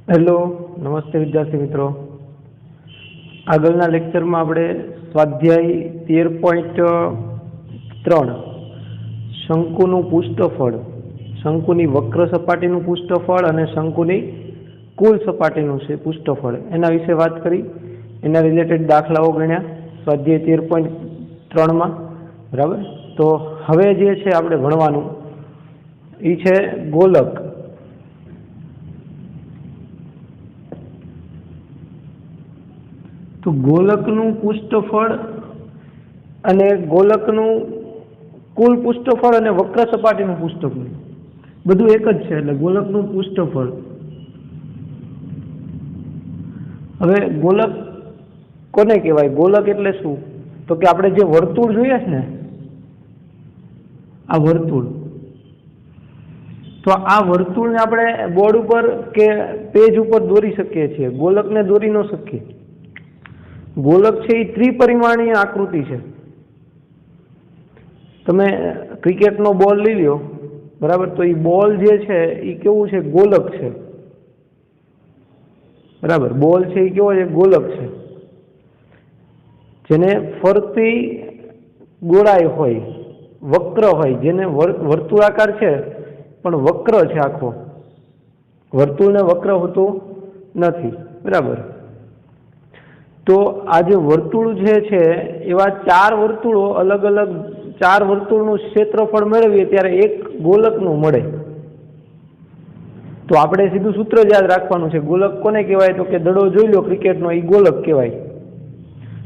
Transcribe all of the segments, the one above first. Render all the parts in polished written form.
Hello, નમસ્તે વિદ્યાર્થી મિત્રો. આગળના લેક્ચરમાં આપણે સ્વાધ્યાય 13.3 શંકુનું પૃષ્ઠફળ, શંકુની વક્ર સપાટીનું પૃષ્ઠફળ અને શંકુની કુલ સપાટીનું છે પૃષ્ઠફળ, એના વિશે વાત કરી. એના રિલેટેડ દાખલાઓ ગણ્યા સ્વાધ્યાય 13.3માં. બરાબર. તો હવે જે છે આપણે ભણવાનું એ છે ગોલક. તો ગોલકનું પૃષ્ઠફળ અને ગોલકનું કુલ પૃષ્ઠફળ અને વક્ર સપાટીનું પૃષ્ઠફળ બધું એક જ છે, એટલે ગોલકનું પૃષ્ઠફળ. હવે ગોલક કોને કહેવાય? ગોલક એટલે શું? તો કે આપણે જે વર્તુળ જોઈએ છે ને, આ વર્તુળ, તો આ વર્તુળને આપણે બોર્ડ ઉપર કે પેજ ઉપર દોરી શકીએ છીએ, ગોલકને દોરી ન શકીએ. ગોલક છે એ ત્રિપરિમાણીય આકૃતિ છે. તમે ક્રિકેટનો બોલ લઈ લો, બરાબર, તો એ બોલ જે છે એ કેવું છે? ગોલક છે. બરાબર, બોલ છે એ કેવો છે? ગોલક છે, જેને ફરતી ગોળાઈ હોય, વક્ર હોય, જેને વર્તુળાકાર છે પણ વક્ર છે આખો. વર્તુળને વક્ર હોતું નથી. બરાબર. તો આ જે વર્તુળ જે છે એવા ચાર વર્તુળો, અલગ અલગ ચાર વર્તુળનું ક્ષેત્રફળ મેળવીએ ત્યારે એક ગોલકનું મળે. તો આપણે સીધું સૂત્ર જ યાદ રાખવાનું છે. ગોલક કોને કહેવાય? તો કે દડો જોઈ લો ક્રિકેટનો, એ ગોલક કહેવાય.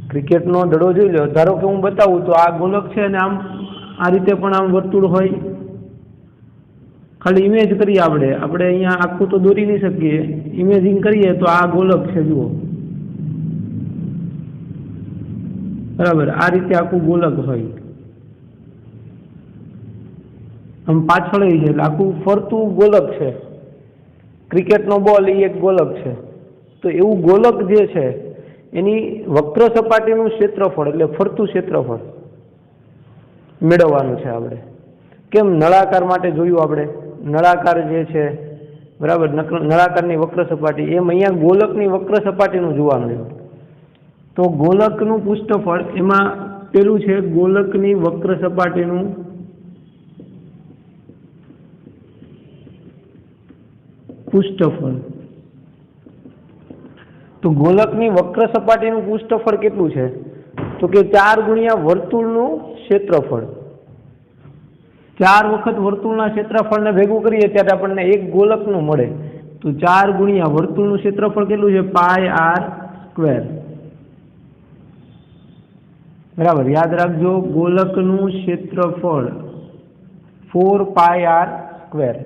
ક્રિકેટનો દડો જોઈ લો, ધારો કે હું બતાવું તો આ ગોલક છે, અને આમ આ રીતે પણ આમ વર્તુળ હોય. ખાલી ઇમેજ કરીએ આપણે અહીંયા આખું તો દોરી નહીં શકીએ, ઇમેજિંગ કરીએ તો આ ગોલક છે, જુઓ. બરાબર, આ રીતે આખું ગોલક હોય. આમ પાછળ છે એટલે આખું ફરતું ગોલક છે. ક્રિકેટનો બોલ એ એક ગોલક છે. તો એવું ગોલક જે છે એની વક્ર સપાટીનું ક્ષેત્રફળ એટલે ફરતું ક્ષેત્રફળ મેળવવાનું છે આપણે. કેમ? નળાકાર માટે જોયું આપણે, નળાકાર જે છે, બરાબર, નળાકારની વક્ર સપાટી, એમ અહીંયા ગોલકની વક્ર સપાટીનું જોવાનું છે. તો ગોલકનું પૃષ્ઠફળ, એમાં પેલું છે ગોલકની વક્ર સપાટીનું પૃષ્ઠફળ. તો ગોલકની વક્ર સપાટીનું પૃષ્ઠફળ કેટલું છે? તો કે 4 ગુણ્યા વર્તુળનું ક્ષેત્રફળ. 4 વખત વર્તુળના ક્ષેત્રફળને ભેગું કરીએ ત્યારે આપણને એક ગોલકનું મળે. તો 4 ગુણ્યા વર્તુળનું ક્ષેત્રફળ કેટલું છે? πr². બરાબર, યાદ રાખજો, ગોલકનું ક્ષેત્રફળ 4πr².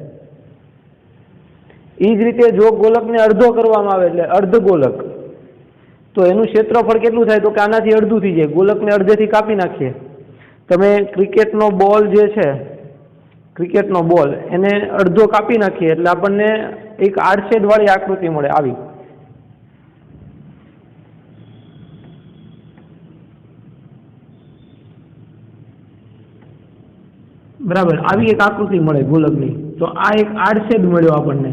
એ જ રીતે જો ગોલકને અડધો કરવામાં આવે એટલે અર્ધ ગોલક, તો એનું ક્ષેત્રફળ કેટલું થાય? તો કે આનાથી અડધું થઈ જાય. ગોલકને અડધેથી કાપી નાખીએ. તમે ક્રિકેટનો બોલ જે છે, ક્રિકેટનો બોલ, એને અડધો કાપી નાખીએ એટલે આપણને એક આડછેદ વાળી આકૃતિ મળે, આવી. બરાબર, આવી એક આકૃતિ મળે ગોલકની. તો આ એક આડછેદ મળ્યો આપણને.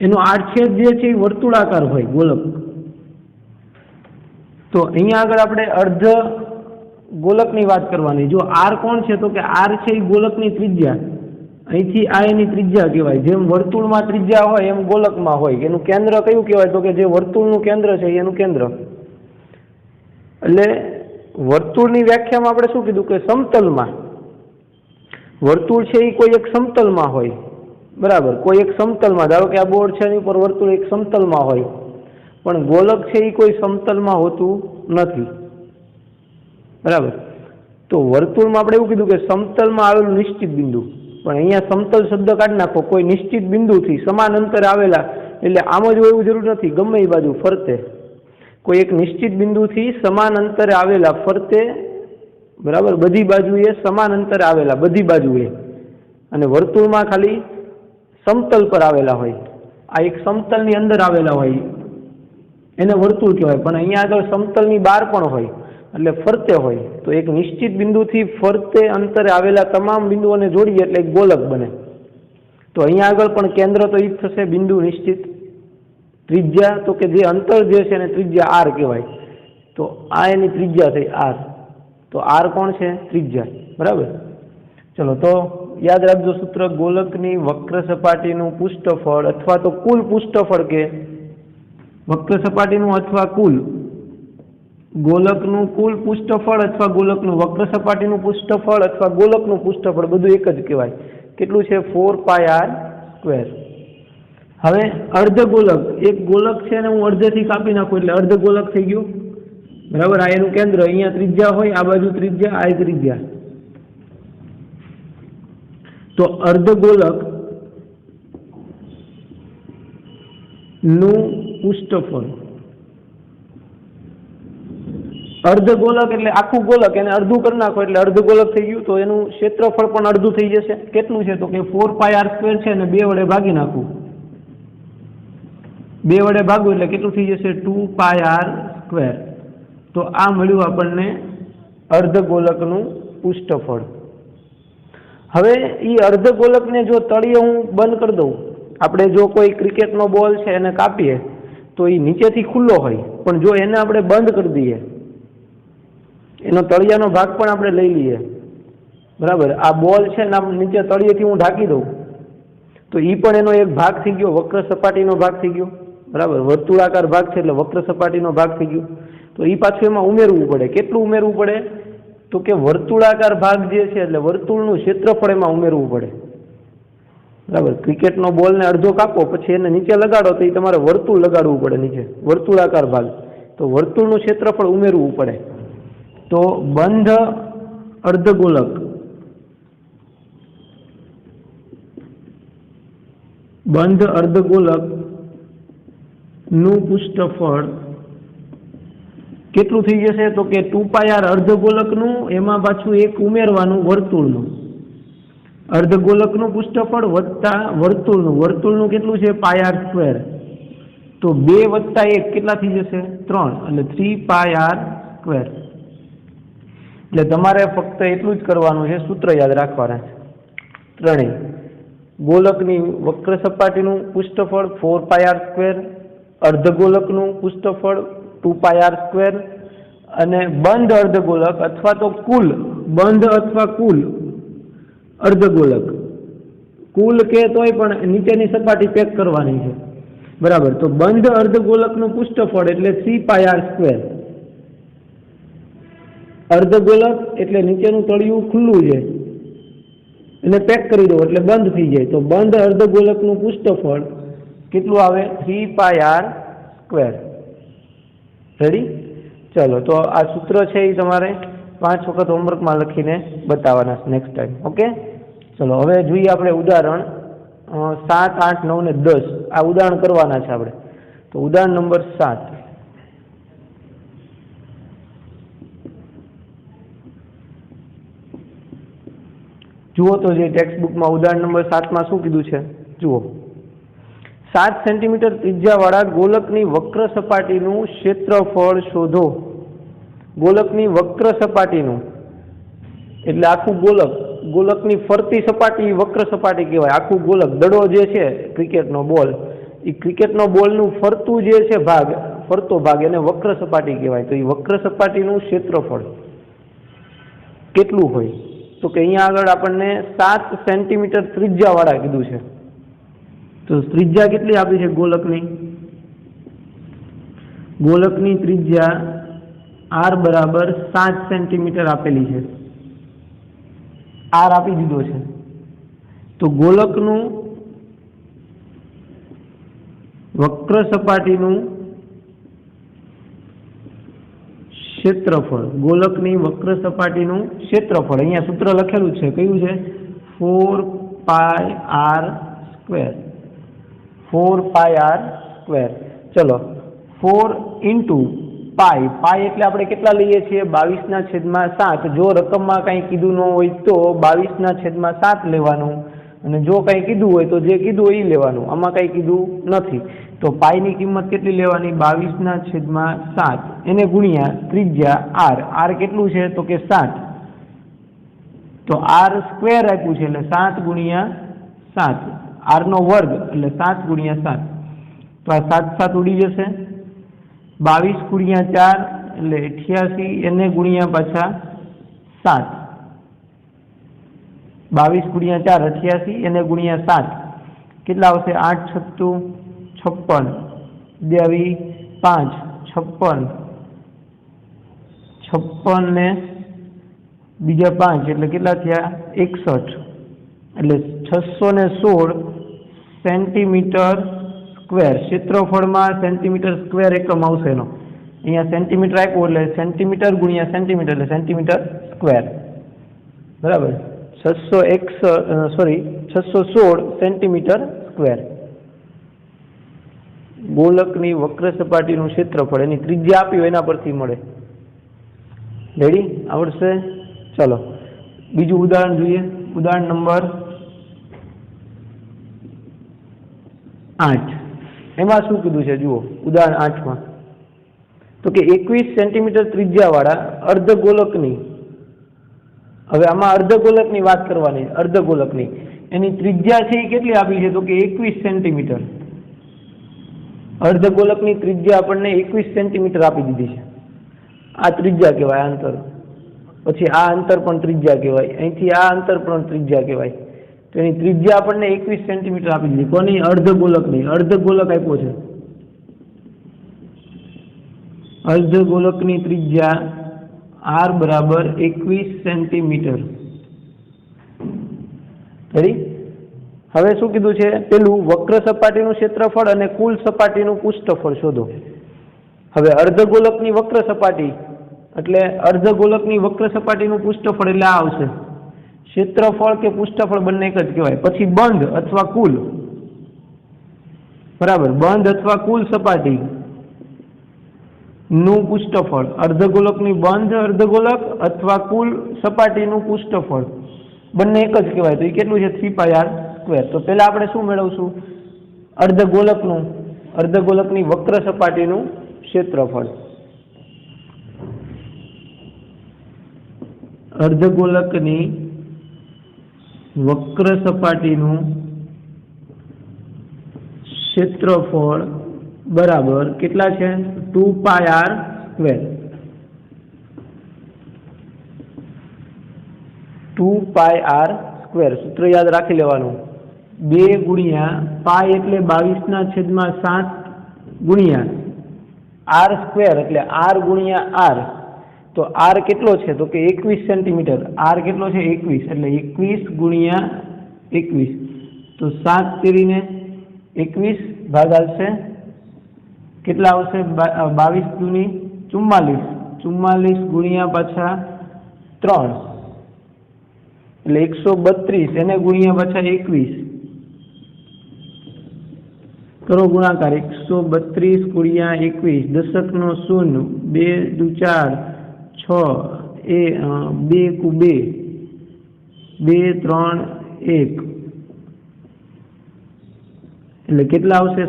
એનો આડછેદ જે છે એ વર્તુળાકાર હોય, ગોલક. તો અહીંયા આગળ આપણે અર્ધ ગોલકની વાત કરવાની. જો આર કોણ છે? તો કે આર છે એ ગોલકની ત્રિજ્યા. અહીંથી આ એની ત્રિજ્યા કહેવાય. જેમ વર્તુળમાં ત્રિજ્યા હોય એમ ગોલકમાં હોય. એનું કેન્દ્ર કયું કહેવાય? તો કે જે વર્તુળનું કેન્દ્ર છે એનું કેન્દ્ર. એટલે વર્તુળની વ્યાખ્યામાં આપણે શું કીધું? કે સમતલમાં. વર્તુળ છે એ કોઈ એક સમતલમાં હોય. બરાબર, કોઈ એક સમતલમાં, ધારો કે આ બોર્ડ છે એની ઉપર વર્તુળ એક સમતલમાં હોય, પણ ગોલક છે એ કોઈ સમતલમાં હોતું નથી. બરાબર. તો વર્તુળમાં આપણે એવું કીધું કે સમતલમાં આવેલું નિશ્ચિત બિંદુ, પણ અહીંયા સમતલ શબ્દ કાઢી નાખો. કોઈ નિશ્ચિત બિંદુથી સમાન અંતરે આવેલા, એટલે આમ જ હોય એવું જરૂર નથી, ગમે એ બાજુ ફરતે. કોઈ એક નિશ્ચિત બિંદુથી સમાન અંતરે આવેલા ફરતે, બરાબર, બધી બાજુએ સમાન અંતરે આવેલા, બધી બાજુએ. અને વર્તુળમાં ખાલી સમતલ પર આવેલા હોય. આ એક સમતલની અંદર આવેલા હોય એને વર્તુળ કહેવાય. પણ અહીંયા આગળ સમતલની બહાર પણ હોય, એટલે ફરતે હોય. તો એક નિશ્ચિત બિંદુથી ફરતે અંતરે આવેલા તમામ બિંદુઓને જોડીએ એટલે એક ગોલક બને. તો અહીંયા આગળ પણ કેન્દ્ર તો એ જ થશે, બિંદુ નિશ્ચિત. ત્રિજ્યા તો કે જે અંતર જે છે એને ત્રિજ્યા આર કહેવાય. તો આ એની ત્રિજ્યા થઈ આર. તો આર કોણ છે? ત્રિજ્યા. બરાબર. ચલો તો યાદ રાખજો સૂત્ર, ગોલકની વક્ર સપાટીનું પૃષ્ઠફળ અથવા તો કુલ પૃષ્ઠફળ કે વક્ર સપાટીનું અથવા કુલ ગોલકનું કુલ પૃષ્ઠફળ અથવા ગોલકનું વક્ર સપાટીનું પૃષ્ઠફળ અથવા ગોલકનું પૃષ્ઠફળ બધું એક જ કહેવાય. કેટલું છે? 4πr². હવે અર્ધગોલક, એક ગોલક છે ને હું અર્ધથી કાપી નાખું એટલે અર્ધગોલક થઈ ગયું. બરાબર. આ એનું કેન્દ્ર, અહીંયા ત્રિજ્યા હોય, આ બાજુ ત્રિજ્યા, આ ત્રિજ્યા. તો અર્ધગોલક નું પૃષ્ઠફળ, અર્ધગોલક એટલે આખું ગોલક, એને અડધું કરી નાખો એટલે અર્ધગોલક થઈ ગયું. તો એનું ક્ષેત્રફળ પણ અડધું થઈ જશે. કેટલું છે? તો કે 4πr² છે ને 2 વડે ભાગી નાખું. 2 વડે ભાગવું એટલે કેટલું થઈ જશે? 2πr². તો આ મળ્યું આપણને અર્ધગોલકનું પૃષ્ઠફળ. હવે એ અર્ધગોલકને જો તળિયે હું બંધ કરી દઉં, આપણે જો કોઈ ક્રિકેટનો બોલ છે એને કાપીએ તો એ નીચેથી ખુલ્લો હોય, પણ જો એને આપણે બંધ કરી દઈએ, એનો તળિયાનો ભાગ પણ આપણે લઈ લઈએ, બરાબર, આ બોલ છે ને નીચે તળિયેથી હું ઢાંકી દઉં તો એ પણ એનો એક ભાગ થઈ ગયો, વક્ર સપાટીનો ભાગ થઈ ગયો. બરાબર. વર્તુળાકાર ભાગ છે એટલે વક્ર સપાટીનો ભાગ થઈ ગયો. તો એ પાછું એમાં ઉમેરવું પડે. કેટલું ઉમેરવું પડે? તો કે વર્તુળાકાર ભાગ જે છે એટલે વર્તુળનું ક્ષેત્રફળ એમાં ઉમેરવું પડે. બરાબર. ક્રિકેટનો બોલને અડધો કાપો પછી એને નીચે લગાડો તો એ તમારે વર્તુળ લગાડવું પડે નીચે, વર્તુળાકાર ભાગ. તો વર્તુળનું ક્ષેત્રફળ ઉમેરવું પડે. તો બંધ અર્ધગોલક નું પૃષ્ઠફળ કેટલું થઈ જશે? તો કે 2πr અર્ધગોલકનું, એમાં પાછું એક ઉમેરવાનું વર્તુળનું. અર્ધગોલકનું પૃષ્ઠફળ વત્તા વર્તુળનું કેટલું છે? πr². તો 2 વત્તા 1 કેટલા થઈ જશે? 3, એટલે 3πr². એટલે તમારે ફક્ત એટલું જ કરવાનું છે, સૂત્ર યાદ રાખવાના છે ત્રણેય. ગોલકની વક્ર સપાટીનું પૃષ્ઠફળ 4πr², અર્ધગોલકનું પૃષ્ઠફળ 2πr², અને બંધ અર્ધગોલક અથવા તો કુલ બંધ અથવા કુલ અર્ધગોલક, કુલ કે તોય પણ નીચેની સપાટી પેક કરવાની છે. બરાબર. તો બંધ અર્ધગોલકનું પૃષ્ઠફળ એટલે 3πr². અર્ધગોલક એટલે નીચેનું તળિયું ખુલ્લું છે, એને પેક કરી દો એટલે બંધ થઈ જાય. તો બંધ અર્ધગોલકનું પૃષ્ઠફળ કેટલું આવે? 3πr². રેડી? ચલો, તો આ સૂત્ર છે એ તમારે 5 વખત હોમવર્કમાં લખીને બતાવવાના છે નેક્સ્ટ ટાઈમ. ઓકે? ચલો હવે જોઈએ આપણે ઉદાહરણ 7, 8, 9 ને 10. આ ઉદાહરણ કરવાના છે આપણે. તો ઉદાહરણ નંબર 7. જુઓ તો જે ટેક્સ્ટ બુકમાં ઉદાહરણ નંબર 7માં શું કીધું છે જુઓ. 7 સેન્ટીમીટર ત્રિજ્યાવાળા ગોલકની વક્ર સપાટીનું ક્ષેત્રફળ શોધો. ગોલકની વક્ર સપાટીનું એટલે આખું ગોલક, ગોલકની ફરતી સપાટી વક્ર સપાટી કહેવાય. આખું ગોલક, દડો જે છે ક્રિકેટનો બોલ, એ ક્રિકેટનો બોલનું ફરતું જે છે ભાગ, ફરતો ભાગ, એને વક્ર સપાટી કહેવાય. તો એ વક્ર સપાટીનું ક્ષેત્રફળ કેટલું હોય? તો કે અહીંયા આગળ આપણને 7 સેન્ટીમીટર ત્રિજ્યાવાળા કીધું છે. તો ત્રિજ્યા કેટલી આપી છે ગોલકની? ગોલકની ત્રિજ્યા r બરાબર 7 સેન્ટીમીટર આપેલી છે. r આપી દીધો છે. તો ગોલકનું વક્ર સપાટીનું ક્ષેત્રફળ, ગોલકની વક્ર સપાટીનું ક્ષેત્રફળ અહીંયા સૂત્ર લખેલું છે, કયું છે? 4πr². 4πr². ચલો, 4 × પાઈ. પાઈ એટલે આપણે કેટલા લઈએ છીએ? 22/7. જો રકમમાં કંઈ કીધું ન હોય તો 22/7 લેવાનું, અને જો કંઈ કીધું હોય તો જે કીધું હોય એ લેવાનું. આમાં કંઈ કીધું નથી તો પાઈની કિંમત કેટલી લેવાની? 22/7. એને ગુણ્યા ત્રિજ્યા r. r કેટલું છે? તો કે 7. તો r² આપ્યું છે એટલે 7 × 7. r નો વર્ગ એટલે 7 × 7. तो आ 7 7 उड़ी जशे। 22 गुणिया 4 એટલે 88 એને ગુણ્યા પાછા 7। 22 ગુણ્યા 4 88 એને ગુણ્યા 7 કેટલા આવશે? 8 છત્તુ 56 2 5 56 56 ને બીજા 5 એટલે કેટલા થયા? 61 એટલે 616 સેન્ટીમીટર સ્ક્વેર ક્ષેત્રફળમાં સેન્ટીમીટર સ્ક્વેર એકમ આવશે એનો। અહીંયા સેન્ટીમીટર આપ્યું એટલે સેન્ટીમીટર ગુણ્યા સેન્ટીમીટર એટલે સેન્ટીમીટર સ્ક્વેર બરાબર। 616 સેન્ટીમીટર સ્ક્વેર। ગોલકની વક્ર સપાટીનું ક્ષેત્રફળ એની ત્રિજ્યા આપી હોય એના પરથી મળે। રેડી? આવડશે? ચલો બીજું ઉદાહરણ જોઈએ। ઉદાહરણ નંબર 8 એમાં શું કીધું છે જુઓ। ઉદાહરણ 8 માં તો કે 21 સેન્ટીમીટર ત્રિજ્યાવાળા અર્ધગોલકની, હવે આમાં અર્ધગોલકની વાત કરવાની, અર્ધગોલકની એની ત્રિજ્યા છે એ કેટલી આપી છે? તો કે 21 સેન્ટીમીટર। અર્ધગોલકની ત્રિજ્યા આપણને 21 સેન્ટીમીટર આપી દીધી છે। આ ત્રિજ્યા કહેવાય અંતર। પછી આ અંતર પણ ત્રિજ્યા કહેવાય, અહીંથી આ અંતર પણ ત્રિજ્યા કહેવાય। તો એની ત્રિજ્યા આપણને 21 સેન્ટીમીટર આપી દીધી। કોની? અર્ધગોલકની। અર્ધગોલક આપ્યો છે, અર્ધગોલકની ત્રિજ્યા r બરાબર 21 સેન્ટીમીટર। રેડી? હવે શું કીધું છે? પેલું વક્ર સપાટીનું ક્ષેત્રફળ અને કુલ સપાટીનું પૃષ્ઠફળ શોધો। હવે અર્ધગોલકની વક્ર સપાટી એટલે અર્ધગોલકની વક્ર સપાટીનું પૃષ્ઠફળ એટલે આ આવશે। ક્ષેત્રફળ કે પૃષ્ઠફળ બંને એક જ કહેવાય। પછી બંધ અથવા કુલ, બરાબર, બંધ અથવા કુલ સપાટી નું પૃષ્ઠફળ, અર્ધગોલકની બંધ અર્ધગોલક અથવા કુલ સપાટીનું પૃષ્ઠફળ બંને એક જ કહેવાય। તો એ કેટલું છે? 3πr²। તો પહેલા આપણે શું મેળવશું? અર્ધગોલકનું, અર્ધગોલકની વક્ર સપાટીનું ક્ષેત્રફળ। અર્ધગોલકની વક્ર સપાટીનું ક્ષેત્રફળ બરાબર કેટલા છે? 2πr²। 2πr²। સૂત્ર યાદ રાખી લેવાનું। 2 ગુણ્યા પાઈ એટલે 22/7 ગુણ્યા r² એટલે r ગુણ્યા r। તો r કેટલો છે? તો કે 21 સેન્ટીમીટર। r કેટલો છે? 21 એટલે 21 ગુણ્યા 21 તો 7 તેરીને 21 ભાગાશે કેટલા આવશે? 22 દૂની 44, 44 ગુણ્યા પાછા 3 એટલે 132 એને ગુણ્યા પાછા 21 કરો ગુણાકાર। 132 ગુણ્યા 21 દશકનો 0 2 દુ 4 6 2 કુ 2 2 3 1 એટલે કેટલા આવશે?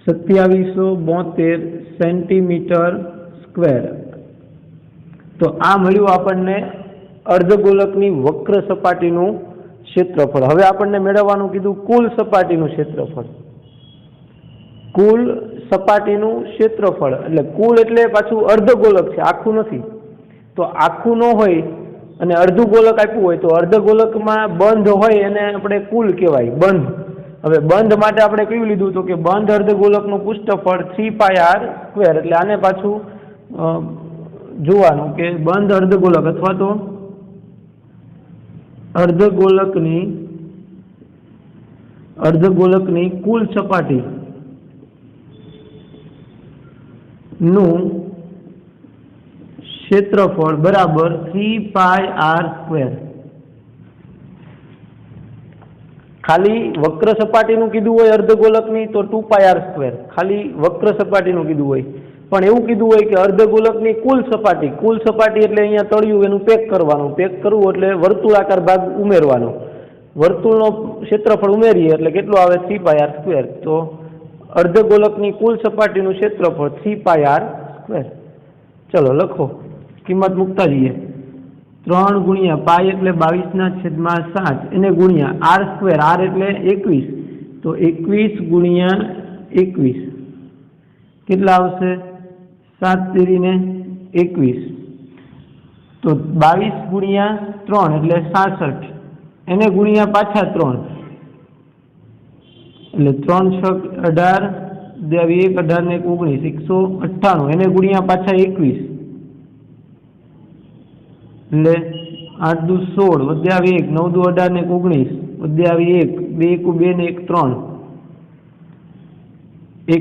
2772 સેન્ટીમીટર સ્ક્વેર। તો આ મળ્યું આપણને અર્ધગોલકની વક્ર સપાટીનું ક્ષેત્રફળ। હવે આપણને મેળવવાનું કીધું કુલ સપાટીનું ક્ષેત્રફળ। કુલ સપાટીનું ક્ષેત્રફળ એટલે કુલ એટલે પાછું અર્ધગોલક છે, આખું નથી। તો આખું ન હોય અને અર્ધું ગોલક આપ્યું હોય તો અર્ધગોલકમાં બંધ હોય એને આપણે કુલ કહેવાય, બંધ। હવે બંધ માટે આપણે કયું લીધું? તો કે બંધ અર્ધગોલકનું પૃષ્ઠફળ 3πr² એટલે આને પાછું જોવાનું કે બંધ અર્ધગોલક અથવા તો અર્ધગોલકની કુલ સપાટી નું ક્ષેત્રફળ બરાબર 3πr²। ખાલી વક્ર સપાટીનું કીધું હોય અર્ધગોલકની તો 2πr², ખાલી વક્ર સપાટીનું કીધું હોય। પણ એવું કીધું હોય કે અર્ધગોલકની કુલ સપાટી એટલે અહીંયા તળિયું એનું પેક કરવાનું, પેક કરવું એટલે વર્તુળાકાર ભાગ ઉમેરવાનો, વર્તુળનો ક્ષેત્રફળ ઉમેરીએ એટલે કેટલું આવે? 3πr²। તો અર્ધગોલકની કુલ સપાટીનું ક્ષેત્રફળ 3πr²। ચલો લખો, કિંમત મૂકતા જઈએ। 3 ગુણ્યા પાઈ એટલે 22/7 એને ગુણ્યા આર સ્ક્વેર, આર એટલે 21, તો 21 ગુણ્યા 21 કેટલા આવશે? 7 તેરીને 21, તો 22 ગુણ્યા 3 એટલે 66, એને ગુણ્યા પાછા 3 એટલે 3 6 18, 1 18 ને 19, 198, એને ગુણ્યા પાછા 21 એટલે 8 દુ 16, વધ્યા 1, 9 દુ 18 ને 19, વધ્યા 1, 2 1 2 ને 1 3, 1 8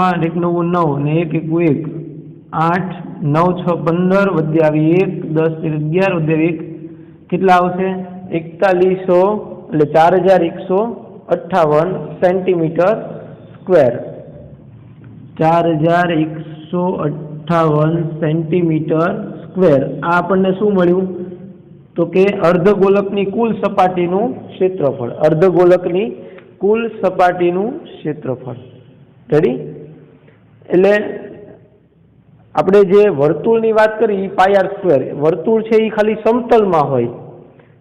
8 9 9 ને 1 1 1, 8 9 6 15, વધ્યા 1, 10 11, વધ્યા 1 કેટલા આવશે? 4100 એટલે 4158 સેન્ટીમીટર સ્ક્વેર, 4158 સેન્ટીમીટર સ્ક્વેર. આ આપણને શું મળ્યું? તો કે અર્ધગોલકની કુલ સપાટીનું ક્ષેત્રફળ, અર્ધગોલકની કુલ સપાટીનું ક્ષેત્રફળ. રેડી? એટલે આપણે જે વર્તુળની વાત કરી એ પાઈ આર સ્ક્વેર, વર્તુળ છે એ ખાલી સમતલમાં હોય,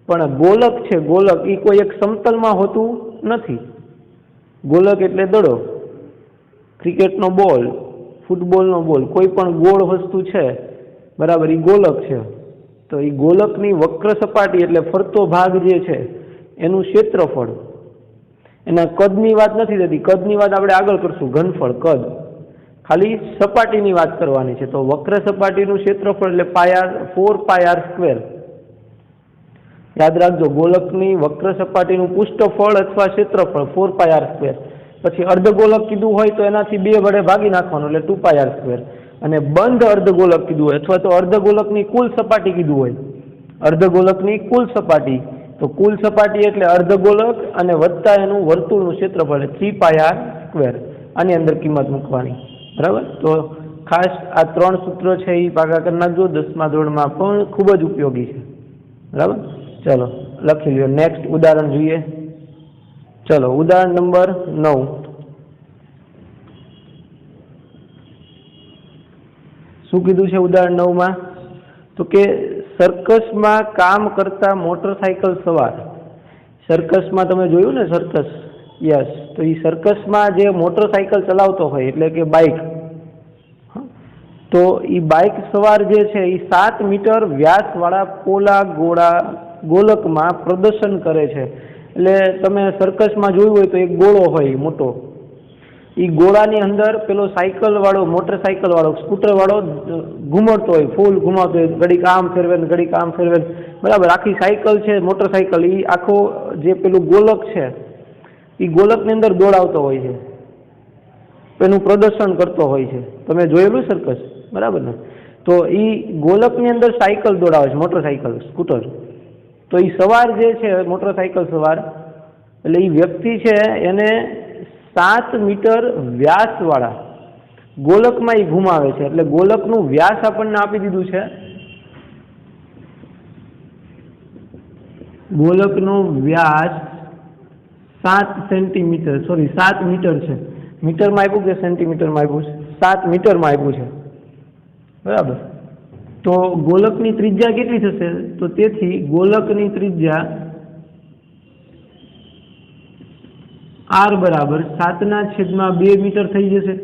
પણ ગોલક છે, ગોલક એ કોઈ એક સમતલમાં હોતું નથી. ગોલક એટલે દડો, ક્રિકેટનો બોલ, ફૂટબોલનો બોલ, કોઈ પણ ગોળ વસ્તુ છે, બરાબર, એ ગોલક છે. તો એ ગોલકની વક્ર સપાટી એટલે ફરતો ભાગ જે છે એનું ક્ષેત્રફળ, એના કદની વાત નથી થતી, કદની વાત આપણે આગળ કરશું, ઘનફળ, કદ, ખાલી સપાટીની વાત કરવાની છે. તો વક્ર સપાટીનું ક્ષેત્રફળ એટલે 4 પાઈ આર સ્ક્વેર. યાદ રાખજો, ગોલકની વક્ર સપાટીનું પૃષ્ઠફળ અથવા ક્ષેત્રફળ 4 પાઈ આર સ્ક્વેર. પછી અર્ધગોલક કીધું હોય તો એનાથી 2 વડે ભાગી નાખવાનું એટલે 2 પાઈ આર સ્ક્વેર. અને બંધ અર્ધગોલક કીધું હોય અથવા તો અર્ધગોલકની કુલ સપાટી કીધું હોય, અર્ધગોલકની કુલ સપાટી, તો કુલ સપાટી એટલે અર્ધગોલક અને વત્તા એનું વર્તુળનું ક્ષેત્રફળ 3 પાઈ આર સ્ક્વેર. આની અંદર કિંમત મૂકવાની, બરાબર. તો ખાસ આ 3 સૂત્રો છે એ ભાગા કરી નાખજો, 10મા ધોરણમાં પણ ખૂબ જ ઉપયોગી છે, બરાબર. ચલો લખી લ્યો. નેક્સ્ટ ઉદાહરણ જોઈએ. ચલો ઉદાહરણ નંબર 9. શું કીધું છે ઉદાહરણ 9માં? તો કે સર્કસમાં કામ કરતા મોટરસાયકલ સવાર, સર્કસમાં તમે જોયું ને સર્કસ, યસ, તો એ સર્કસમાં જે મોટરસાયકલ ચલાવતો હોય એટલે કે બાઇક, તો એ બાઇક સવાર જે છે એ 7 મીટર વ્યાસવાળા પોલા ગોલકમાં પ્રદર્શન કરે છે. એટલે તમે સર્કસમાં જોયું હોય તો એક ગોળો હોય મોટો, એ ગોળાની અંદર પેલો સાયકલ વાળો, મોટરસાયકલ વાળો, સ્કૂટર વાળો ઘૂમડતો હોય, ફૂલ ઘુમાવતો હોય, ઘડીક આમ ફેરવે ને ઘડીક આમ ફેરવે, બરાબર. આખી સાયકલ છે, મોટરસાયકલ, એ આખો જે પેલું ગોલક છે એ ગોલકની અંદર દોડાવતો હોય છે, એનું પ્રદર્શન કરતો હોય છે. તમે જોયેલું સર્કસ, બરાબર ને? તો એ ગોલકની અંદર સાયકલ દોડાવે છે, મોટરસાયકલ, સ્કૂટર. તો એ સવાર જે છે, મોટરસાયકલ સવાર, એટલે એ વ્યક્તિ છે એને 7 મીટર વ્યાસવાળા ગોલકમાં એ ઘુમાવે છે. એટલે ગોલકનું વ્યાસ આપણને આપી દીધું છે, ગોલકનો વ્યાસ 7 સેન્ટીમીટર, સોરી 7 મીટર છે. મીટરમાં આપ્યું કે સેન્ટીમીટરમાં આપ્યું છે? 7 મીટરમાં આપ્યું છે, બરાબર. તો ગોલકની ત્રિજ્યા કેટલી થશે? તો તેથી ગોલકની ત્રિજ્યા r બરાબર 7/2 મીટર થઈ જશે.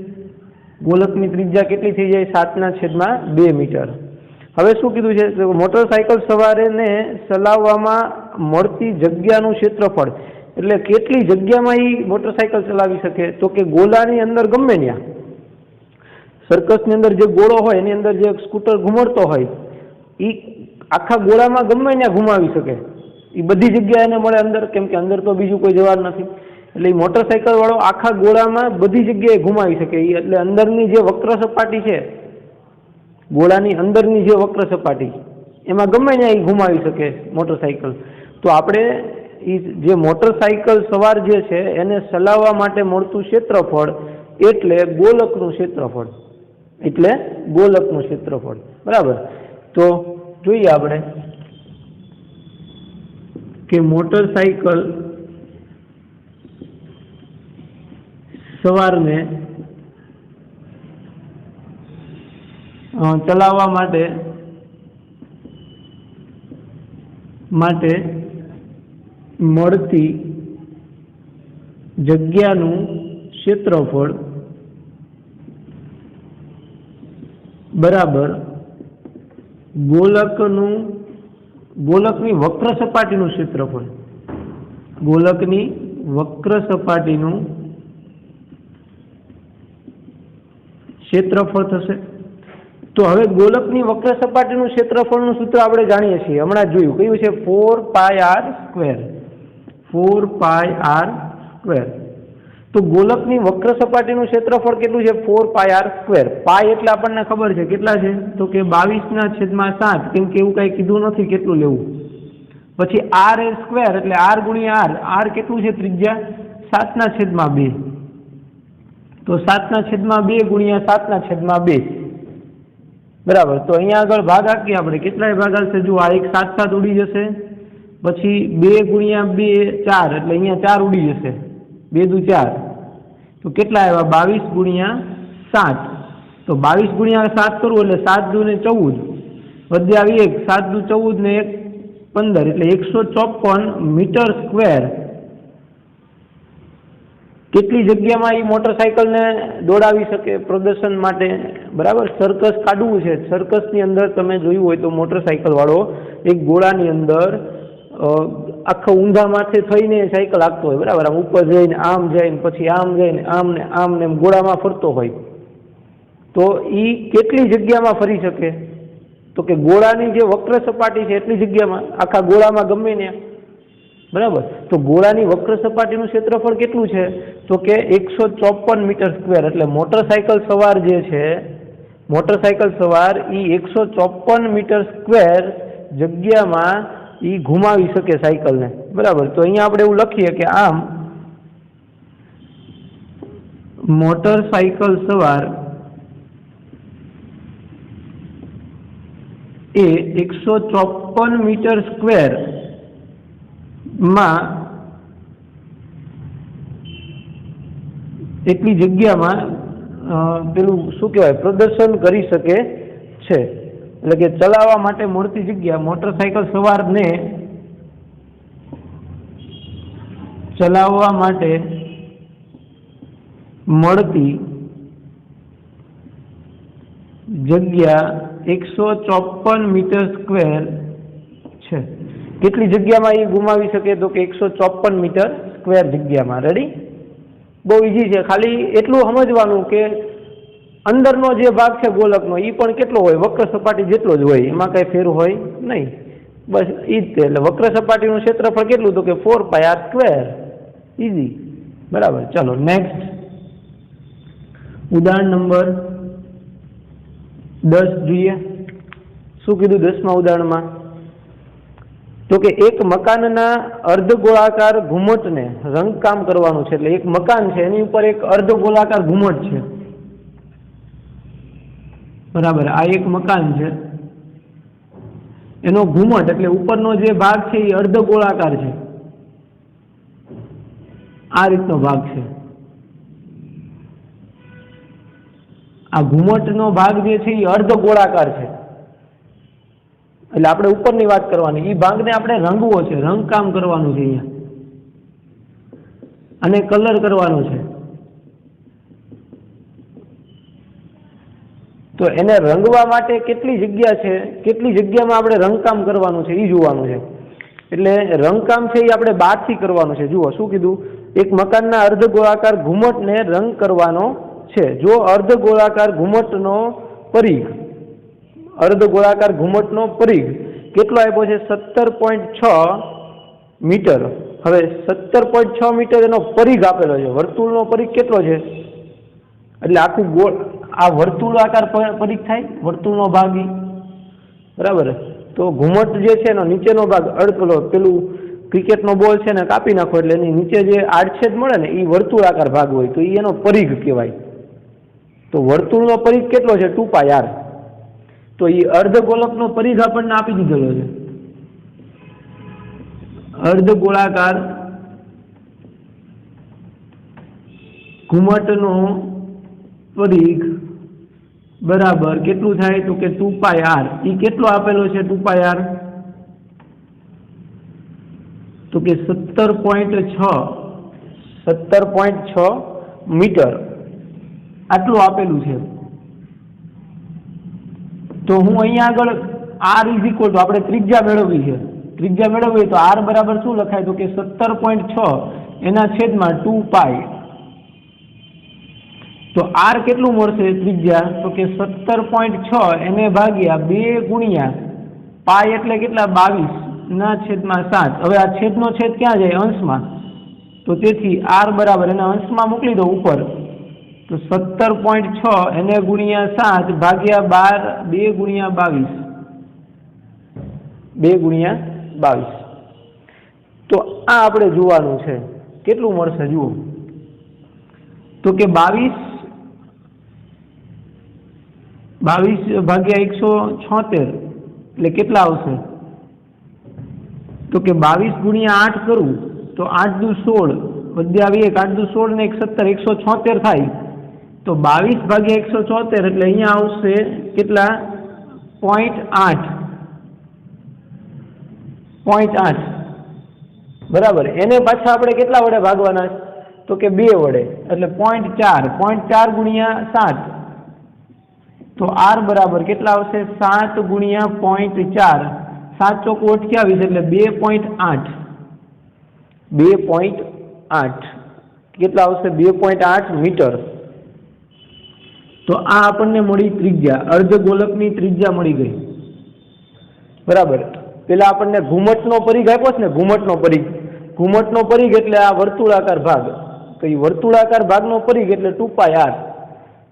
ગોલકની ત્રિજ્યા કેટલી થઈ જાય? 7/2 મીટર. હવે શું કીધું છે? મોટરસાયકલ સવારને ચલાવવામાં મળતી જગ્યાનું ક્ષેત્રફળ, એટલે કેટલી જગ્યામાં એ મોટરસાયકલ ચલાવી શકે? તો કે ગોળાની અંદર ગમે ત્યાં, સર્કસની અંદર જે ગોળો હોય એની અંદર જે સ્કૂટર ઘુમડતો હોય એ આખા ગોળામાં ગમે ત્યાં ઘુમાવી શકે, એ બધી જગ્યા એને મળે અંદર, કેમ કે અંદર તો બીજું કોઈ જવાનું નથી. એટલે એ મોટરસાયકલ વાળો આખા ગોળામાં બધી જગ્યાએ ઘુમાવી શકે. એટલે અંદરની જે વક્ર સપાટી છે, ગોળાની અંદરની જે વક્ર સપાટી, એમાં ગમે ત્યાં એ ઘુમાવી શકે મોટરસાયકલ. તો આપણે એ જે મોટરસાયકલ સવાર જે છે એને ચલાવવા માટે મળતું ક્ષેત્રફળ એટલે ગોલકનું ક્ષેત્રફળ, એટલે ગોલકનું ક્ષેત્રફળ, બરાબર. તો જોઈએ આપણે કે મોટરસાયકલ સવારને ચલાવવા માટે માટે મળતી જગ્યાનું ક્ષેત્રફળ બરાબર ગોલકની વક્ર સપાટીનું ક્ષેત્રફળ, ગોલકની વક્ર સપાટીનું ક્ષેત્રફળ થશે. તો હવે ગોલકની વક્ર સપાટીનું ક્ષેત્રફળનું સૂત્ર આપણે જાણીએ છીએ, હમણાં જ જોયું. કયું છે? 4πr². 4πr². તો ગોલકની વક્ર સપાટીનું ક્ષેત્રફળ કેટલું છે? 4πr². પાય એટલે આપણને ખબર છે કેટલા છે, તો કે 22/7, કેમ કે એવું કઈ કીધું નથી કેટલું લેવું. પછી r એ સ્ક્વેર એટલે r ગુણ્યા r કેટલું છે? ત્રિજ્યા 7/2. તો 7/2 ગુણ્યા 7/2 બરાબર. તો અહીંયા આગળ ભાગ આપીએ આપણે, કેટલાય ભાગ આવશે? જો આ એક 7 ઉડી જશે, પછી 2 ગુણ્યા 2 4 એટલે અહીંયા 4 ઉડી જશે, 2 દુ 4, તો કેટલા આવ્યા? 22 ગુણ્યા 7. તો 22 ગુણ્યા 7 કરવું એટલે 7 દુ ને 14, વધે આવી 1, 7 દુ 14 ને 1 15 એટલે 154 મીટર સ્ક્વેર. કેટલી જગ્યામાં એ મોટરસાયકલને દોડાવી શકે પ્રદર્શન માટે? બરાબર. સર્કસ કાઢવું છે, સર્કસની અંદર તમે જોયું હોય તો મોટરસાયકલ વાળો એક ગોળાની અંદર આખો ઊંધા માથે થઈને સાયકલ હાંકતો હોય, બરાબર. આમ ઉપર જઈને આમ જઈને પછી આમ જઈને આમ ને ગોળામાં ફરતો હોય, તો એ કેટલી જગ્યામાં ફરી શકે? તો કે ગોળાની જે વક્ર સપાટી છે એટલી જગ્યામાં, આખા ગોળામાં ગમે ને, બરાબર. તો ગોળાની વક્ર સપાટીનું ક્ષેત્રફળ કેટલું છે? તો કે 154 મીટર સ્ક્વેર. એટલે મોટરસાયકલ સવાર જે છે, મોટરસાયકલ સવાર એ 154 મીટર સ્ક્વેર જગ્યામાં એ ઘુમાવી શકે સાયકલને, બરાબર. તો અહીંયા આપણે એવું લખીએ કે આમ મોટરસાયકલ સવાર એ 154 મીટર સ્ક્વેર માં એટલી જગ્યામાં પેલું શું કહેવાય, પ્રદર્શન કરી શકે છે. એટલે કે ચલાવવા માટે મળતી જગ્યા, મોટરસાયકલ સવારને ચલાવવા માટે મળતી જગ્યા 154 મીટર સ્ક્વેર છે. કેટલી જગ્યામાં એ ગુમાવી શકે? તો કે 154 મીટર સ્ક્વેર જગ્યામાં. રેડી? બહુ ઈઝી છે. ખાલી એટલું સમજવાનું કે અંદરનો જે ભાગ છે ગોલકનો એ પણ કેટલો હોય? વક્ર સપાટી જેટલો જ હોય, એમાં કઈ ફેર હોય નહીં. બસ એ જ તે. એટલે વક્ર સપાટીનું ક્ષેત્રફળ કેટલું? તો કે 4πr². ઈઝી, બરાબર. ચાલો નેક્સ્ટ ઉદાહરણ નંબર 10 જોઈએ. શું કીધું 10મા ઉદાહરણમાં? તો કે એક મકાનના અર્ધગોળાકાર ઘુમ્મટને રંગકામ કરવાનું છે. એટલે એક મકાન છે એની ઉપર એક અર્ધગોળાકાર ઘુમ્મટ છે, બરાબર. આ એક મકાન છે, એનો ઘુમ્મટ એટલે ઉપરનો જે ભાગ છે એ અર્ધગોળાકાર છે, આ રીતનો ભાગ છે. આ ઘુમ્મટનો ભાગ જે છે એ અર્ધગોળાકાર છે. એટલે આપણે ઉપરની વાત કરવાની, એ ભાગને આપણે રંગવો છે, રંગકામ કરવાનું છે અહીંયા, અને કલર કરવાનો છે. તો એને રંગવા માટે કેટલી જગ્યા છે, કેટલી જગ્યામાં આપણે રંગકામ કરવાનું છે એ જોવાનું છે. એટલે રંગકામ છે એ આપણે બહારથી કરવાનું છે. જુઓ શું કીધું? એક મકાનના અર્ધગોળાકાર ઘુમ્મટને રંગ કરવાનો છે. જો અર્ધગોળાકાર ઘુમ્મટનો પરિઘ, અર્ધગોળાકાર ઘુમ્મટનો પરિઘ કેટલો આપ્યો છે? 17.6 મીટર. હવે 17.6 મીટર એનો પરિઘ આપેલો છે. વર્તુળનો પરિઘ કેટલો છે? એટલે આખું ગોળ, આ વર્તુળાકાર પરિઘ થાય, વર્તુળનો ભાગ, બરાબર. તો ઘુમ્મટ જે છે એનો નીચેનો ભાગ પેલું ક્રિકેટનો બોલ છે ને કાપી નાખો એટલે એની નીચે જે આડછેદ મળે ને એ વર્તુળાકાર ભાગ હોય, તો એનો પરિઘ કહેવાય. તો વર્તુળનો પરિઘ કેટલો છે? 2πr. તો એ અર્ધગોળકનો પરિઘ આપણને આપી દીધેલો છે. અર્ધગોળાકાર ઘુમ્મટનો પરિઘ બરાબર કેટલું થાય? તો કે 2πr. એ કેટલો આપેલો છે? 2πr तो कि 17.6 मीटर आटલું આપેલું છે। तो हूँ अहींया આગળ r इज इक्वल टू આપણે ત્રિજ્યા મેળવવી છે। ત્રિજ્યા મેળવવી તો r બરાબર શું લખાય તો કે 17.6 એના છેદમાં 2 પાઈ। तो r કેટલું મળશે ત્રિજ્યા તો કે 17.6 એને ભાગ્યા 2 ગુણ્યા પાઈ એટલે કેટલા 22 ના છેદમાં 7। હવે આ છેદનો છેદ ક્યાં જાય અંશમાં તો તેથી r બરાબર એના અંશમાં મોકલી દો ઉપર तो 17.6 એને ગુણ્યા 7 ભાગ્યા 12 2 ગુણ્યા 22 तो आ આપણે જોવાનું છે કેટલું મળશે જુઓ તો કે 22 ભાગ્યા 176 એટલે કેટલા આવશે તો કે 22 ગુણ્યા 8 કરું તો 8 દુ 16 વધ્યા 1 8 દુ 16 ને 17 176 થાય तो 22 ભાગ્યા 176 એટલે અહીંયા આવશે કેટલા 0.8 બરાબર। એને પાછા આપણે કેટલા વડે ભાગવાના તો કે 2 વડે એટલે 0.4 ગુણ્યા 7 तो r बराबर કેટલા આવશે 7 ગુણ્યા 0.4 7 ચોક 28 એટલે 2.8 કેટલા આવશે 2.8 મીટર। तो आ આપણને મળી ત્રિજ્યા અર્ધગોલકની ત્રિજ્યા મળી ગઈ બરાબર। પેલા આપણને ઘુમટનો પરિઘ આપ્યો છે ને ઘુમટનો પરિઘ એટલે આ વર્તુળાકાર ભાગ તો એ વર્તુળાકાર ભાગનો પરિઘ એટલે 2πr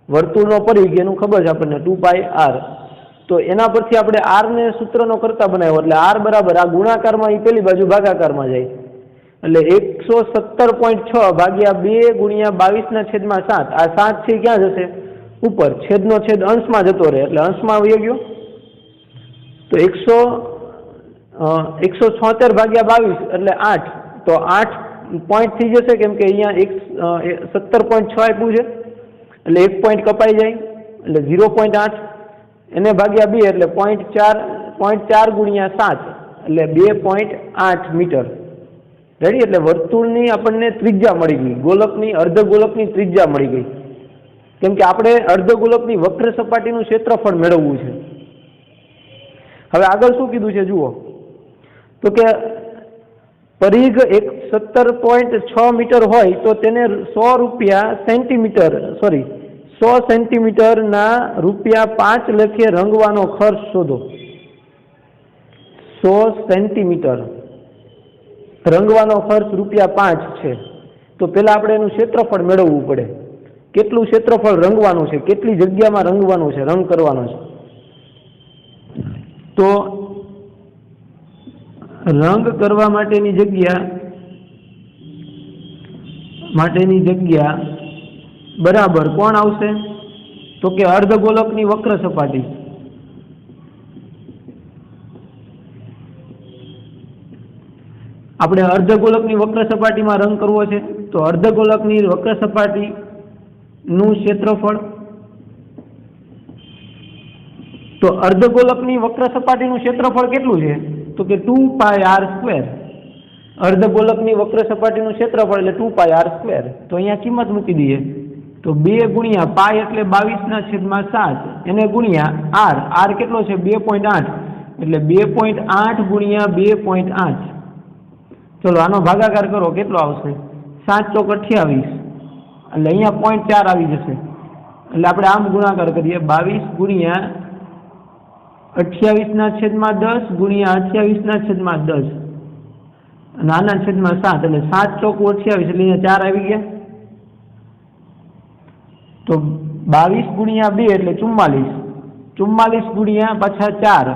વર્તુળનો પરિઘ એનું ખબર છે આપણને 2πr। તો એના પરથી આપણે r ને સૂત્રનો કરતા બનાવ્યો એટલે r બરાબર આ ગુણાકારમાં એ પેલી બાજુ ભાગાકારમાં જાય એટલે 117.6 ભાગ્યા 2 ગુણ્યા 22 ના છેદમાં 7 આ 7 છે ક્યાં જશે ઉપર છેદનો છેદ અંશમાં જતો રહે એટલે અંશમાં આવી ગયો તો 176 ભાગ્યા 22 એટલે 8 તો 8 પોઈન્ટ થઈ જશે કેમ કે અહીંયા 17.6 આપ્યું છે એટલે 1 પોઈન્ટ કપાઈ જાય એટલે 0.8 એને ભાગ્યા 2 એટલે 0.4 ગુણ્યા 7 એટલે 2.8 મીટર રેડી। એટલે વર્તુળની આપણને ત્રિજ્યા મળી ગઈ ગોલકની અર્ધગોલકની ત્રિજ્યા મળી ગઈ કેમ કે આપણે અર્ધગોલકની વક્ર સપાટીનું ક્ષેત્રફળ મેળવવું છે। હવે આગળ શું કીધું છે જુઓ તો કે પરિઘ 17.6 મીટર હોય તો તેને 100 સેન્ટીમીટરના રૂપિયા 5 લેખે રંગવાનો ખર્ચ શોધો। 100 સેન્ટીમીટર રંગવાનો ખર્ચ રૂપિયા 5 છે તો પહેલા આપણે એનું ક્ષેત્રફળ મેળવવું પડે કેટલું ક્ષેત્રફળ રંગવાનું છે કેટલી જગ્યામાં રંગવાનું છે રંગ કરવાનો છે તો રંગ કરવા માટેની જગ્યા બરાબર કોણ આવશે તો કે અર્ધગોલકની વક્ર સપાટી આપણે અર્ધગોલકની વક્ર સપાટીમાં રંગ કરવો છે તો અર્ધગોલકની વક્ર સપાટી નું ક્ષેત્રફળ તો અર્ધગોલકની વક્ર સપાટીનું ક્ષેત્રફળ કેટલું છે તો કે 2πr²। અર્ધગોલકની વક્ર સપાટીનું ક્ષેત્રફળ એટલે 2πr²। તો અહીંયા કિંમત મૂકી દઈએ તો 2 ગુણ્યા પાઈ એટલે 22/7 એને ગુણ્યા r કેટલો છે 2.8 એટલે 2.8 ગુણ્યા 2.8 ચલો આનો ભાગાકાર કરો કેટલો આવશે 7 ચોક 28 એટલે અહીંયા 0.4 આવી જશે એટલે આપણે આમ ગુણાકાર કરીએ 22 ગુણ્યા 28 ના છેદમાં 10 ગુણ્યા 28 ના છેદમાં 10 અને આના છેદમાં 7 એટલે 7 ચોક 28 એટલે અહીંયા 4 આવી ગયા તો 22 ગુણ્યા 2 એટલે 44 ગુણ્યા પાછા 4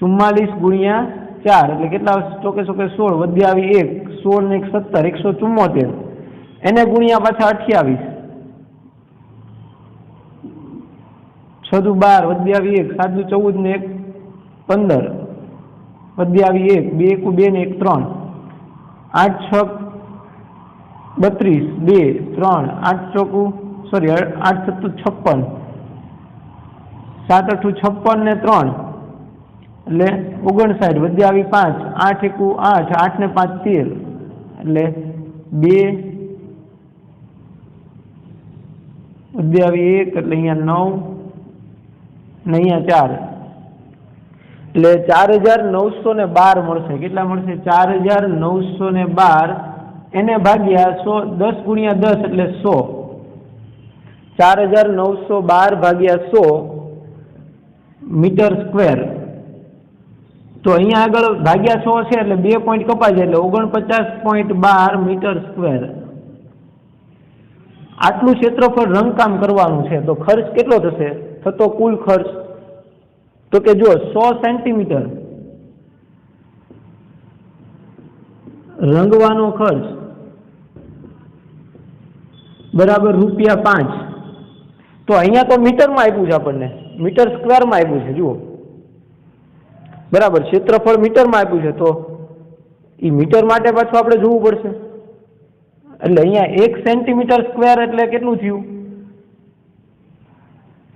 44 ગુણ્યા 4 એટલે કેટલા ચોકે 16 વધ્યા આવી 1 16 ને 1 17 174 એને ગુણ્યા પાછા 28 6 દુ 12 વધ્યા આવી 1 7 દુ 14 ને 1 15 વધ્યા આવી 1 2 1 2 ને 1 3 8 6 32 2 3 8 ચોકુ સોરી 8 7 56 7 8 56 ને 3 એટલે 59 વધી આવી 5 8 એકુ 8 8 ને 5 13 એટલે 2 વધી આવી 1 એટલે અહીંયા 9 ને અહીંયા 4 એટલે 4912 મળશે. કેટલા મળશે? 4912 એને ભાગ્યા 100 10 ગુણ્યા 10 એટલે 100. 4912 ભાગ્યા 100 મીટર સ્ક્વેર. તો અહીંયા આગળ ભાગ્યા 100 છે એટલે 2 પોઈન્ટ કપાઈ જાય એટલે 49.12 મીટર સ્ક્વેર. આટલું ક્ષેત્રફળ રંગકામ કરવાનું છે. તો ખર્ચ કેટલો થશે? થતો કુલ ખર્ચ તો કે જો 100 સેન્ટીમીટર રંગવાનો ખર્ચ બરાબર ₹5. તો અહીંયા તો મીટરમાં આપ્યું છે, આપણને મીટર સ્ક્વેરમાં આપ્યું છે. જુઓ બરાબર, ક્ષેત્રફળ મીટરમાં આપ્યું છે, તો એ મીટર માટે પાછું આપણે જોવું પડશે. એટલે અહીંયા 1 સેન્ટીમીટર સ્ક્વેર એટલે કેટલું થયું?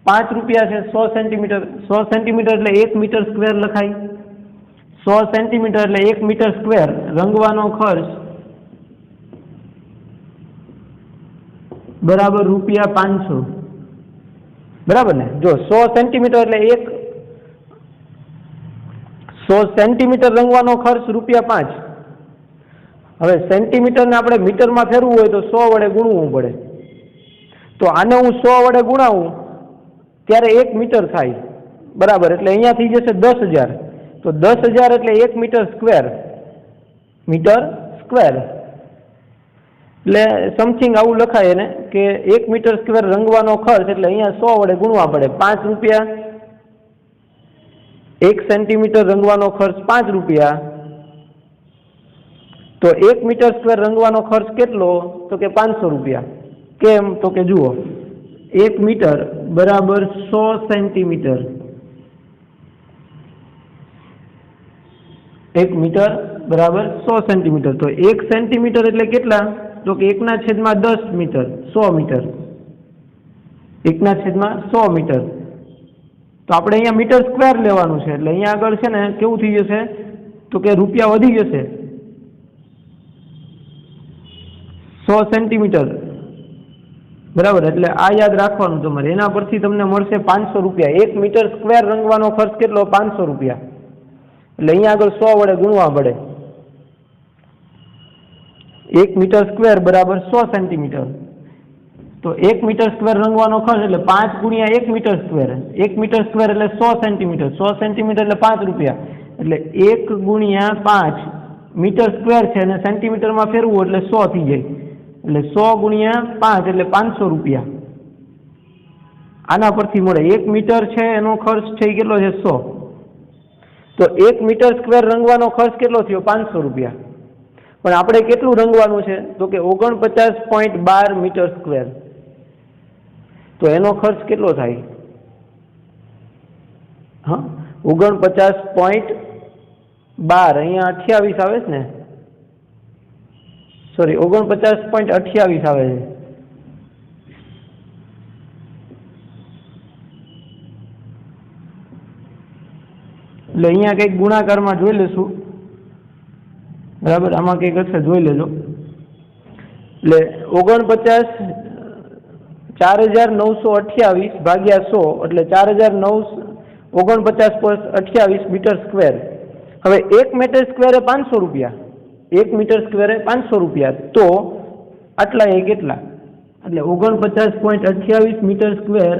₹5 છે. 100 સેન્ટીમીટર 100 સેન્ટીમીટર એટલે 1 મીટર સ્ક્વેર લખાય. 100 સેન્ટીમીટર એટલે 1 મીટર સ્ક્વેર રંગવાનો ખર્ચ બરાબર ₹500. બરાબર ને? જો 100 સેન્ટીમીટર એટલે 100 સેન્ટીમીટર રંગવાનો ખર્ચ ₹5. હવે સેન્ટીમીટરને આપણે મીટરમાં ફેરવું હોય તો 100 વડે ગુણવું પડે. તો આને હું 100 વડે ગુણાવું ત્યારે 1 મીટર થાય. બરાબર, એટલે અહીંયા થઈ જશે 10,000. તો 10,000 એટલે 1 મીટર સ્ક્વેર. મીટર સ્ક્વેર એટલે સમથિંગ આવું લખાય એને કે 1 મીટર સ્ક્વેર રંગવાનો ખર્ચ એટલે અહીંયા 100 વડે ગુણવા પડે. ₹5. 1 સેન્ટીમીટર રંગવાનો ખર્ચ ₹5. તો 1 મીટર સ્ક્વેર રંગવાનો ખર્ચ કેટલો? તો કે ₹500. કેમ? તો કે જુઓ 1 મીટર બરાબર 100 સેન્ટીમીટર. 1 મીટર બરાબર 100 સેન્ટીમીટર. તો 1 સેન્ટીમીટર એટલે કેટલા? તો કે 1/10 મીટર. 100 મીટર. 1/100 મીટર. તો આપણે અહીંયા મીટર સ્ક્વેર લેવાનું છે. એટલે અહીંયા આગળ છે ને કેવું થઈ જશે? તો કે રૂપિયા વધી જશે. 100 સેન્ટીમીટર બરાબર. એટલે આ યાદ રાખવાનું તમારે. એના પરથી તમને મળશે ₹500. 1 મીટર સ્ક્વેર રંગવાનો ખર્ચ કેટલો? ₹500. એટલે અહીંયા આગળ 100 વડે ગુણવા પડે. 1 મીટર સ્ક્વેર બરાબર 100 સેન્ટીમીટર. તો 1 મીટર સ્ક્વેર રંગવાનો ખર્ચ એટલે 5 ગુણ્યા 1 મીટર સ્ક્વેર. 1 મીટર સ્ક્વેર એટલે 100 સેન્ટીમીટર. 100 સેન્ટીમીટર એટલે ₹5. એટલે 1 ગુણ્યા 5 મીટર સ્ક્વેર છે અને સેન્ટીમીટરમાં ફેરવું એટલે 100 થઈ જાય. એટલે 100 ગુણ્યા 5 એટલે ₹500. આના પરથી મળે 1 મીટર છે એનો ખર્ચ થઈ કેટલો છે? 100. તો 1 મીટર સ્ક્વેર રંગવાનો ખર્ચ કેટલો થયો? ₹500. પણ આપણે કેટલું રંગવાનું છે? તો કે 49.12 મીટર સ્ક્વેર. તો એનો ખર્ચ કેટલો થાય? હા, 49.12 અહીંયા 28 આવે છે ને? સોરી, 49.28 આવે છે. એટલે અહીંયા કંઈક ગુણાકારમાં જોઈ લેશું. બરાબર, આમાં કંઈક હશે, જોઈ લેજો. એટલે 49,4928 ભાગ્યા 100 એટલે 4928 મીટર સ્ક્વેર. હવે 1 મીટર સ્ક્વેરે ₹500. 1 મીટર સ્ક્વેરે ₹500. તો આટલા એ કેટલા? એટલે 49.28 મીટર સ્ક્વેર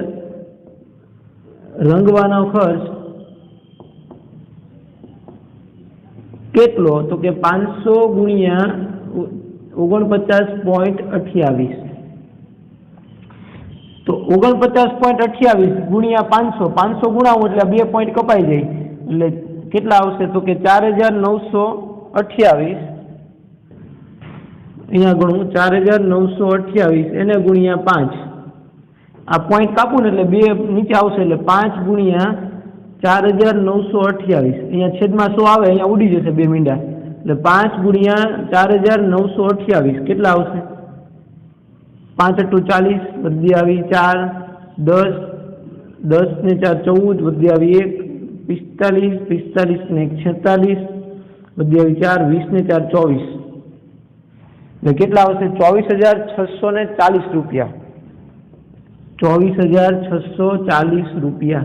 રંગવાનો ખર્ચ કેટલો? તો કે 500 ગુણ્યા 49.28. તો 49.28 ગુણ્યા 500. 500 ગુણાવું એટલે 2 પોઈન્ટ કપાઈ જાય. એટલે કેટલા આવશે? તો કે 4,928. અહીંયા ગણું 4,928 એને ગુણ્યા 5. આ પોઈન્ટ કાપું ને એટલે 2 નીચે આવશે. એટલે 5 ગુણ્યા 4,928. અહીંયા છેદમાં 100 આવે, અહીંયા ઉડી જશે 2 મીંડા. એટલે 5 ગુણ્યા 4,928 કેટલા આવશે? 5 × 40 વધી આવી 4, 10, 10 ને 4 14 વધી આવી 1, 45, 45 ને 46, 4, 20 ને 4, 24. ને કેટલા આવશે? 24,640 રૂપિયા. 24,640 રૂપિયા.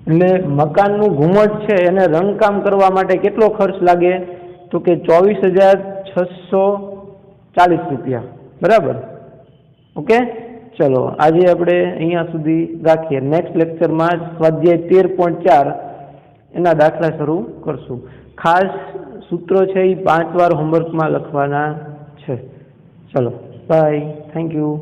એટલે મકાનનું ઘુમટ છે એને રંગકામ કરવા માટે કેટલો ખર્ચ લાગે? તો કે 24,640 રૂપિયા. બરાબર? ઓકે, ચલો આજે આપણે અહીંયા સુધી રાખીએ. નેક્સ્ટ લેક્ચરમાં સ્વાધ્યાય 13.4 એના દાખલા શરૂ કરશું. ખાસ સૂત્રો છે એ 5 વાર હોમવર્કમાં લખવાના છે. ચલો બાય, થેન્ક યુ.